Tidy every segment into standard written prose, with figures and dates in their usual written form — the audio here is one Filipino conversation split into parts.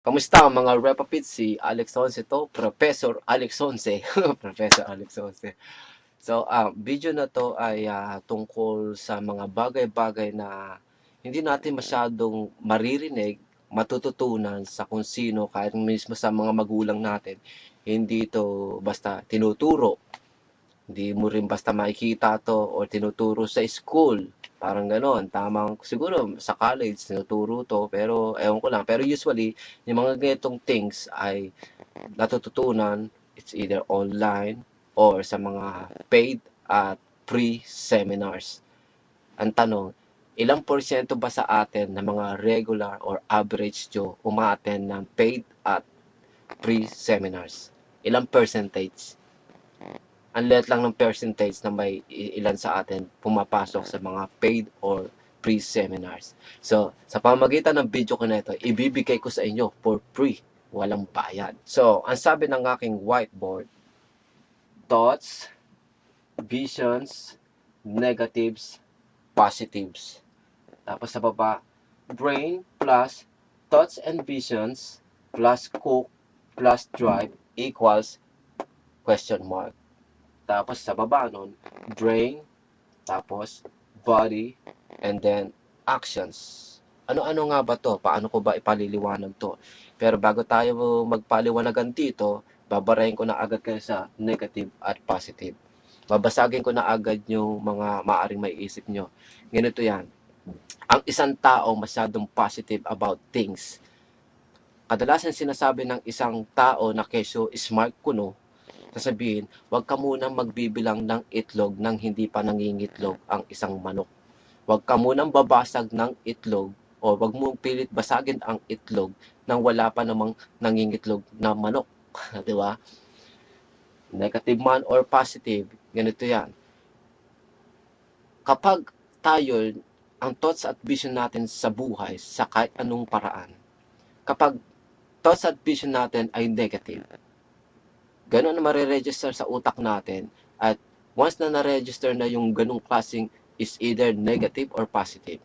Kamusta mga Repapit? Si Alex Once to, Professor Alex Once. Professor Alex Once. So, video na to ay tungkol sa mga bagay-bagay na hindi natin masyadong maririnig, matututunan sa kung sino, kahit mismo sa mga magulang natin. Hindi ito basta tinuturo. Hindi mo rin basta makikita to or tinuturo sa school. Parang gano'n. Tamang, siguro sa college, tinuturo to. Pero, ewan ko lang. Pero usually, yung mga ganitong things ay natututunan, it's either online or sa mga paid at free seminars. Ang tanong, ilang porsyento ba sa atin na mga regular or average Joe umaattend ng paid at free seminars? Ilang percentage? Ang liit lang ng percentage na may ilan sa atin pumapasok sa mga paid or free seminars. So, sa pamamagitan ng video ko na ito, ibibigay ko sa inyo for free, walang bayad. So, ang sabi ng aking whiteboard, thoughts, visions, negatives, positives. Tapos sa baba, brain plus thoughts and visions plus cook plus drive equals question mark. Tapos sa baba nun, brain, tapos body, and then actions. Ano-ano nga ba to? Paano ko ba ipaliliwanag to? Pero bago tayo magpaliwanagan dito, babarahin ko na agad kayo sa negative at positive. Babasagin ko na agad yung mga maaring maiisip nyo. Ganito yan. Ang isang tao masyadong positive about things. Kadalasan sinasabi ng isang tao na kesyo smart kuno, sasabihin, huwag ka munang magbibilang ng itlog nang hindi pa nangingitlog ang isang manok. Huwag ka munang babasag ng itlog o huwag mong pilit basagin ang itlog nang wala pa namang nangingitlog na manok. Di ba? Negative man or positive, ganito yan. Kapag tayo, ang thoughts at vision natin sa buhay sa kahit anong paraan, kapag thoughts at vision natin ay negative, ganun na mariregister sa utak natin at once na na-register na yung ganung klaseng is either negative or positive,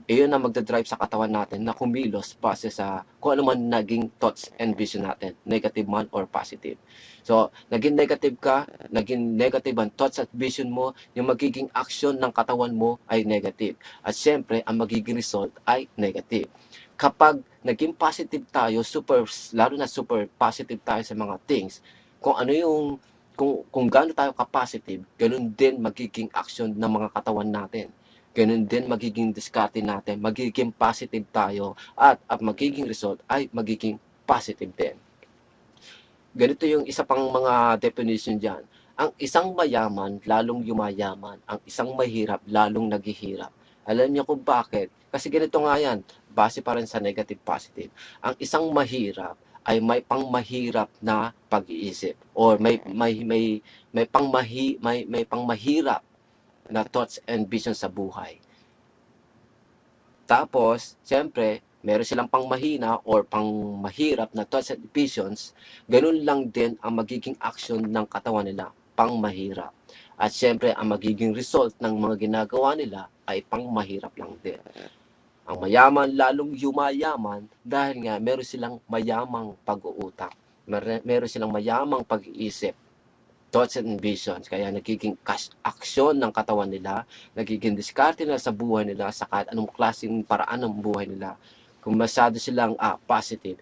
iyon na magdadrive sa katawan natin na kumilos base sa kung ano man naging thoughts and vision natin, negative man or positive. So, naging negative ka, naging negative ang thoughts at vision mo, yung magiging action ng katawan mo ay negative. At syempre, ang magiging result ay negative. Kapag naging positive tayo, lalo na super positive tayo sa mga things, kung ano yung kung gaano tayo ka-positive, ganun din magiging action ng mga katawan natin. Ganun din magiging diskarte natin, magiging positive tayo at magiging result ay magiging positive din. Ganito yung isa pang mga definition dyan. Ang isang mayaman, lalong yumayaman. Ang isang mahirap, lalong naghihirap. Alam niyo kung bakit? Kasi ganito nga yan, base pa rin sa negative positive. Ang isang mahirap ay may pangmahirap na pag-iisip or may pangmahirap na thoughts and vision sa buhay. Tapos, siyempre, meron silang pangmahina or pangmahirap na thoughts and visions, ganun lang din ang magiging action ng katawan nila, pangmahirap. At siyempre, ang magiging result ng mga ginagawa nila ay pangmahirap lang din. Ang mayaman lalong yumayaman dahil nga meron silang mayamang pag-uutak. Meron silang mayamang pag-iisip, thoughts and visions. Kaya nagiging aksyon ng katawan nila, nagiging diskarte nila sa buhay nila sa kahit anong klaseng paraan ng buhay nila. Kung masyado silang positive,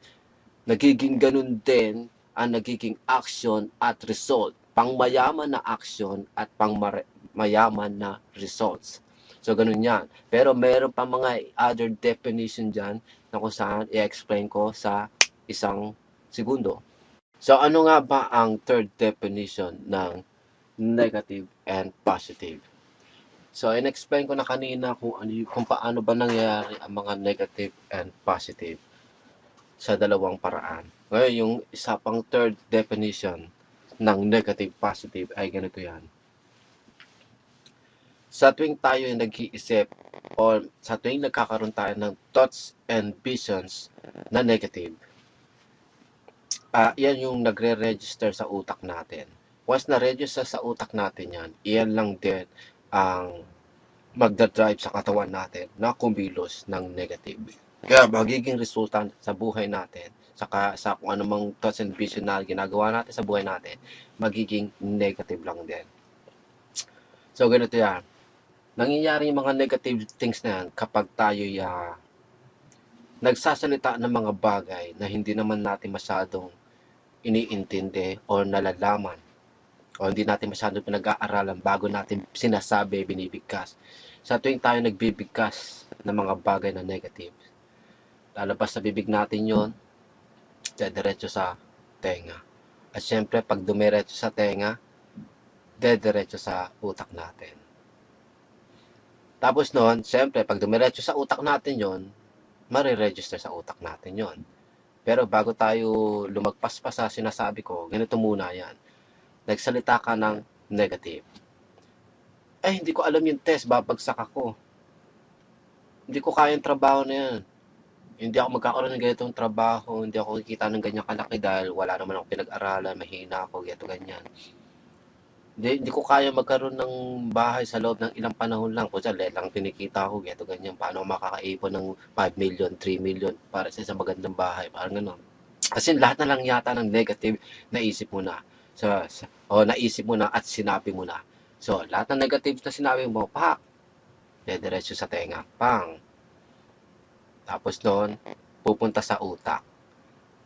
nagiging ganun din ang nagiging action at result. Pangmayaman na action at pangmayaman na results. So, ganun yan. Pero meron pa mga other definition dyan na kung saan i-explain ko sa isang segundo. So, ano nga ba ang third definition ng negative and positive? So, in-explain ko na kanina kung paano ba nangyayari ang mga negative and positive sa dalawang paraan. Ngayon, yung isa pang third definition ng negative positive ay ganito yan. Sa tuwing tayo ay nag-iisip or sa tuwing nagkakaroon tayo ng thoughts and visions na negative, yan yung nagre-register sa utak natin. Once na-register sa utak natin yan, iyan lang din ang magdadrive sa katawan natin na kumilos ng negative. Kaya magiging resulta sa buhay natin, saka sa kung anumang thoughts and vision na ginagawa natin sa buhay natin, magiging negative lang din. So, ganito yan. Nangyayari yung mga negative things na yan kapag tayo nagsasalita ng mga bagay na hindi naman natin masyadong iniintindi o nalalaman o hindi natin masyadong pinag-aaralan bago natin sinasabi, binibigkas. Sa tuwing tayo nagbibigkas ng mga bagay na negative, lalabas sa bibig natin yon, dediretso sa tenga. At syempre, pag dumiretso sa tenga, dediretso sa utak natin. Tapos noon, syempre, pag dumiretso sa utak natin yon, mariregister sa utak natin yon. Pero bago tayo lumagpas pa sa sinasabi ko, ganito muna yan. Nagsalita ka ng negative. Hindi ko alam yung test, babagsak ako. Hindi ko kaya yung trabaho na yan. Hindi ako magkakaroon ng ganitong trabaho, hindi ako kikita ng ganyang kalaki dahil wala naman ako pinag-aralan, mahina ako, ganito, ganyan. Hindi ko kaya magkaroon ng bahay sa loob ng ilang panahon lang. Kung saan, lang kinikita ko, ganito, ganyan. Paano ako makakaipon ng 5 million, 3 million para sa isang magandang bahay, parang gano'n. Kasi lahat na lang yata ng negative, naisip mo na. Naisip mo na at sinabi mo na. So, lahat ng negative na sinabi mo, pak, dediretso sa tenga, pang. Tapos noon, pupunta sa utak.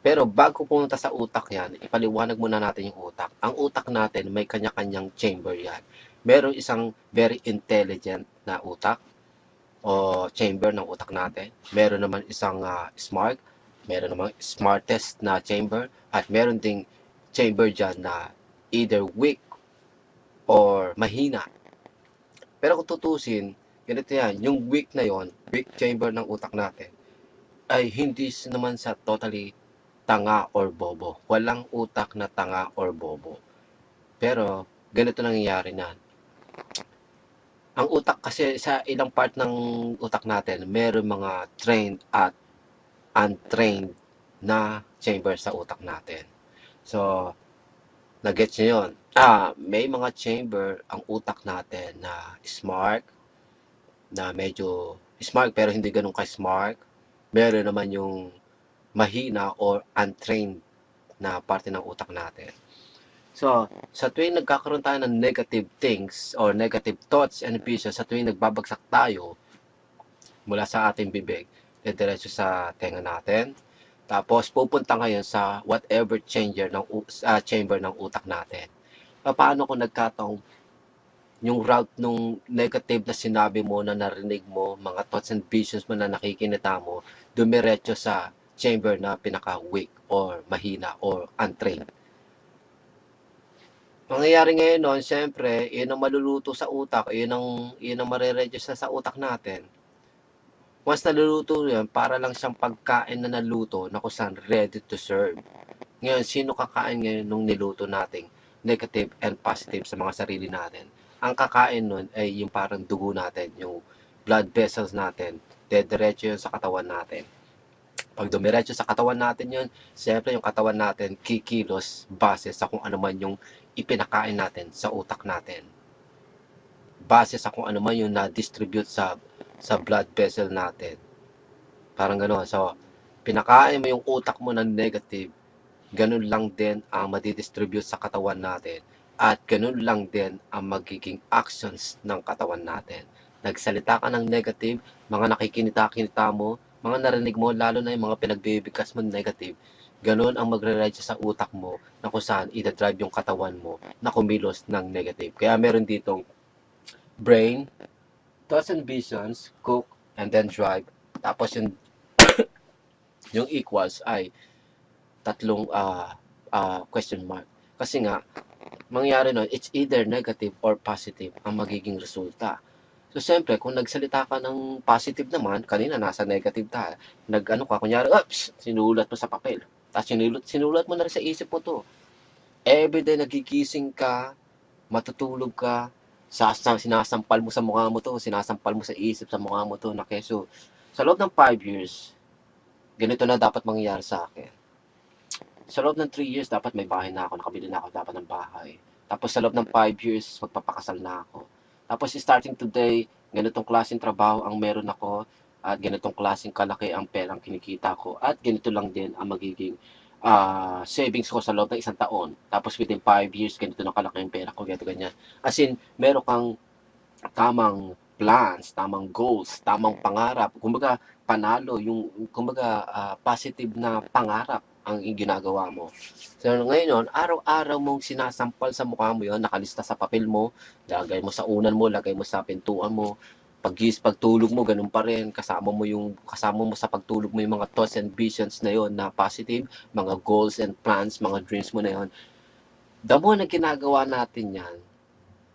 Pero bago pumunta sa utak yan, ipaliwanag muna natin yung utak. Ang utak natin, may kanya-kanyang chamber yan. Merong isang very intelligent na utak o chamber ng utak natin. Meron naman isang smart, meron naman smartest na chamber, at meron ding chamber dyan na either weak or mahina. Pero kung tutusin, ganito yan, yung weak na yon, weak chamber ng utak natin, ay hindi naman sa totally tanga or bobo. Walang utak na tanga or bobo. Pero, ganito nangyayari na. Ang utak kasi sa ilang part ng utak natin, meron mga trained at untrained na chamber sa utak natin. So, nag-gets nyo yun. May mga chamber ang utak natin na smart, na medyo smart pero hindi ganun ka-smart. Meron naman yung mahina or untrained na parte ng utak natin. So, sa tuwing nagkakaroon tayo ng negative things or negative thoughts and visions, sa tuwing nagbabagsak tayo mula sa ating bibig, diretso sa tenga natin. Tapos, pupunta ngayon sa whatever chamber ng utak natin. Paano kung nagkataong yung route nung negative na sinabi mo, na narinig mo, mga thoughts and visions mo na nakikinita mo, dumiretso sa chamber na pinaka-weak or mahina or untrained. Mangyayari ngayon nun, syempre, yun ang maluluto sa utak, yun ang mariregister sa utak natin. Once naluluto yan, para lang siyang pagkain na naluto na kung saan ready to serve. Ngayon, sino kakain ngayon nung niluto nating negative and positive sa mga sarili natin? Ang kakain nun ay yung parang dugo natin, yung blood vessels natin, dediretso yun sa katawan natin. Pag dumiretso sa katawan natin yun, siyempre yung katawan natin kikilos base sa kung ano man yung ipinakain natin sa utak natin. Base sa kung ano man yung na-distribute sa blood vessel natin. Parang gano'n. So, pinakain mo yung utak mo ng negative, ganun lang din ang madidistribute sa katawan natin. At ganun lang din ang magiging actions ng katawan natin. Nagsalita ka ng negative, mga nakikinita-kinita mo, mga narinig mo, lalo na yung mga pinagbibigkas mo negative, ganun ang magre-register sa utak mo na kung saan ida-drive yung katawan mo na kumilos ng negative. Kaya meron ditong brain, thoughts and visions, cook, and then drive. Tapos yung equals ay tatlong question mark. Kasi nga, mangyari nun, it's either negative or positive ang magiging resulta. So, siyempre, kung nagsalita ka ng positive naman, kanina nasa negative ka, kunyari, sinulat mo sa papel. Tapos sinulat mo na rin sa isip mo to. Everyday nagigising ka, matutulog ka, sinasampal mo sa mukha mo to, sinasampal mo sa isip sa mukha mo to, na keso, sa loob ng 5 years, ganito na dapat mangyayari sa akin. Sa loob ng 3 years, dapat may bahay na ako, nakabili na ako dapat ng bahay. Tapos sa loob ng 5 years, magpapakasal na ako. Tapos starting today, ganitong klaseng trabaho ang meron ako. at ganitong klaseng kalaki ang perang kinikita ko at ganito lang din ang magiging savings ko sa loob ng isang taon. Tapos within 5 years, ganito na kalaki ang pera ko, ganito ganyan. As in, meron kang tamang plans, tamang goals, tamang pangarap. Kumbaga, panalo, kumbaga, positive na pangarap ang ginagawa mo. So, ngayon, araw-araw mong sinasampal sa mukha mo yon, nakalista sa papel mo, lagay mo sa unan mo, lagay mo sa pintuan mo, pagtulog mo, ganun pa rin, kasama mo sa pagtulog mo yung mga thoughts and visions na yon na positive, mga goals and plans, mga dreams mo na yon. The more na ginagawa natin yan,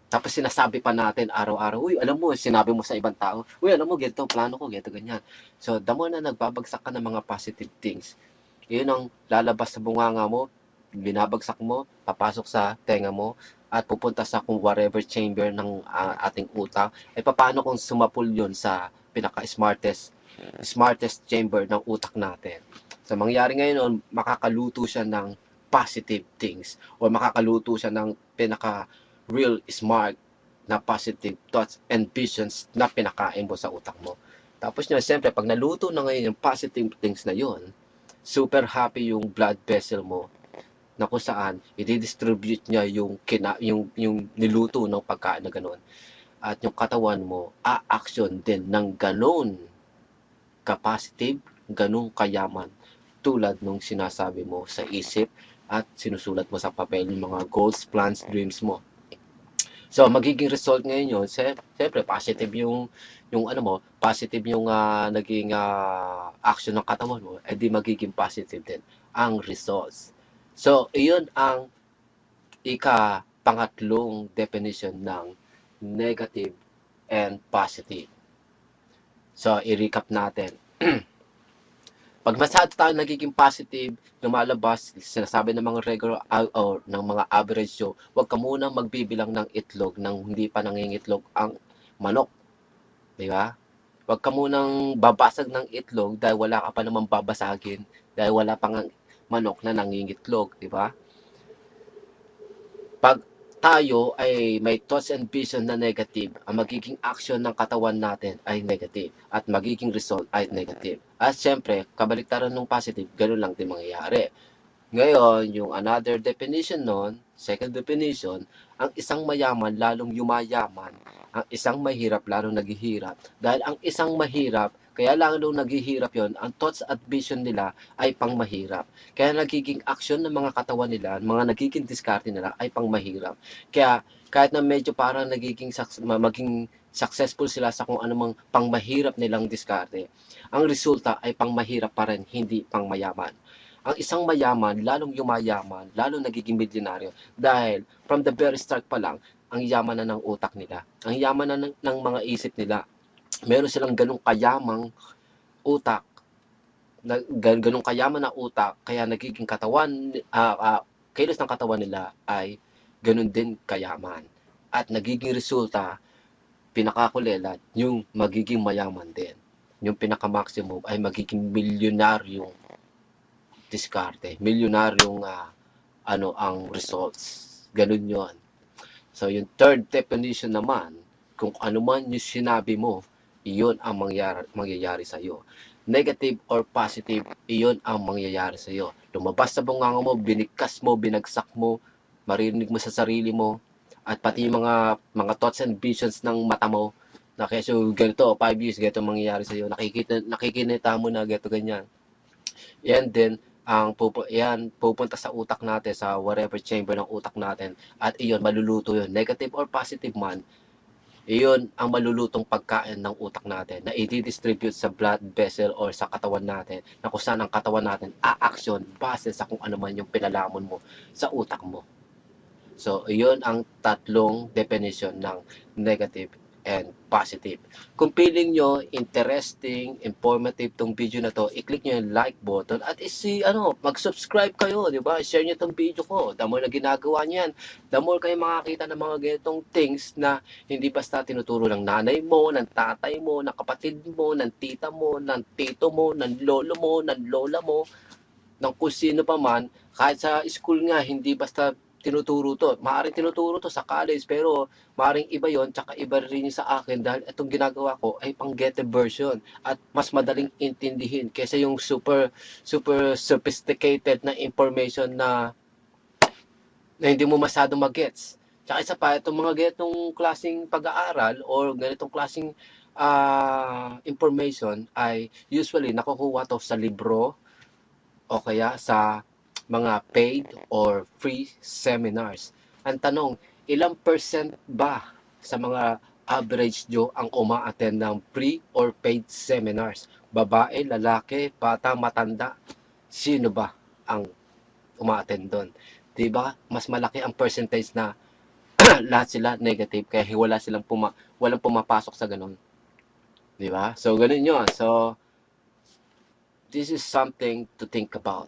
tapos sinasabi pa natin araw-araw, uy, alam mo, sinabi mo sa ibang tao, uy, alam mo, ganito, plano ko, ganito, ganyan. So, the more na nagbabagsak ka ng mga positive things, yun ang lalabas sa bunganga mo, binabagsak mo, papasok sa tenga mo, at pupunta sa kung whatever chamber ng ating utak, ay paano kung sumapul yun sa smartest chamber ng utak natin. So, mangyari ngayon, makakaluto siya ng positive things, o makakaluto siya ng real smart na positive thoughts and visions na pinakain mo sa utak mo. Tapos nyo, siyempre, pag naluto na ngayon yung positive things na yon, super happy yung blood vessel mo na kung saan i-distribute niya yung niluto ng pagkain na gano'n. At yung katawan mo, a-action din ng gano'n ka-positive, gano'n kayaman, tulad nung sinasabi mo sa isip at sinusulat mo sa papel yung mga goals, plans, dreams mo. So, magiging result ngayon yun, siyempre, positive yung ano mo, positive yung naging action ng katawan mo, edi magiging positive din ang results. So, iyon ang pangatlong definition ng negative and positive. So, i-recap natin. Pag masyado tayo nagiging positive, lumalabas, sinasabi ng mga regular or ng mga average Joe, huwag ka muna magbibilang ng itlog nang hindi pa nangingitlog ang manok. Di ba? Huwag ka munang babasag ng itlog dahil wala ka pa namang babasagin, dahil wala pang manok na nangingitlog. Di ba? Pag tayo ay may thoughts and vision na negative, ang magiging action ng katawan natin ay negative at magiging result ay negative. At syempre, kabaliktaran ng positive, ganoon lang din mangyayari. Ngayon, yung another definition nun, second definition, ang isang mayaman lalong yumayaman, ang isang mahirap lalong naghihirap. Dahil ang isang mahirap, kaya lalong naghihirap yon, ang thoughts at vision nila ay pang mahirap. Kaya nagiging action ng mga katawan nila, mga nagiging diskarte nila ay pang mahirap. Kaya kahit na medyo parang maging successful sila sa kung anumang pang mahirap nilang diskarte, ang resulta ay pang mahirap pa rin, hindi pang mayaman. Ang isang mayaman, lalong yumayaman, lalong nagiging milyonaryo dahil from the very start pa lang, ang yaman na ng utak nila, ang yaman na ng mga isip nila. Meron silang ganung kayamang utak, ganung kayaman na utak, kaya nagiging kilos ng katawan nila ay ganun din kayaman. At nagiging resulta, pinakakulelat, yung magiging mayaman din. Yung pinaka-maximum ay magiging milyonaryong diskarte, milyonaryong ang results. Ganun yon. So, yung third definition naman, kung ano man yung sinabi mo, iyon ang mangyayari sa iyo. Negative or positive, iyon ang mangyayari sa iyo. Lumabas sa bunganga mo, binigkas mo, binagsak mo, marinig mo sa sarili mo, at pati yung mga thoughts and visions ng mata mo, na kaya so, ganito, 5 years, ganito mangyayari sa iyo. Nakikinita mo na, ganito, ganyan. Yan din, pupunta sa utak natin, sa whatever chamber ng utak natin, at iyon, maluluto yun. Negative or positive man, iyon ang malulutong pagkain ng utak natin na i-distribute sa blood vessel or sa katawan natin, na kung saan ang katawan natin a-action base sa kung ano man yung pinalamon mo sa utak mo. So, iyon ang tatlong definition ng negative and positive. Kung feeling nyo interesting, informative tong video na to, i-click nyo yung like button at mag-subscribe kayo, di ba? Share nyo tong video ko. The more na ginagawa niyan, the more kayo makakita ng mga ganitong things na hindi basta tinuturo ng nanay mo, ng tatay mo, ng kapatid mo, ng tita mo, ng tito mo, ng lolo mo, ng lola mo, ng kung sino pa man. Kahit sa school nga, hindi basta tinuturo to. Maaaring tinuturo to sa college, pero maaaring iba yon, tsaka iba rin yung sa akin dahil itong ginagawa ko ay pang Gete version at mas madaling intindihin kaysa yung super super sophisticated na information na hindi mo masyado magets. Tsaka isa pa, itong mga ganitong klaseng pag-aaral or ganitong klaseng information ay usually nakukuha to sa libro o kaya sa mga paid or free seminars. Ang tanong, ilang percent ba sa mga average Joe ang uma-attend ng free or paid seminars? Babae, lalaki, bata, matanda, sino ba ang uma-attend doon? 'Di ba? Mas malaki ang percentage na lahat sila negative kaya walang pumapasok sa ganun, 'di ba? So ganun 'yon. So this is something to think about.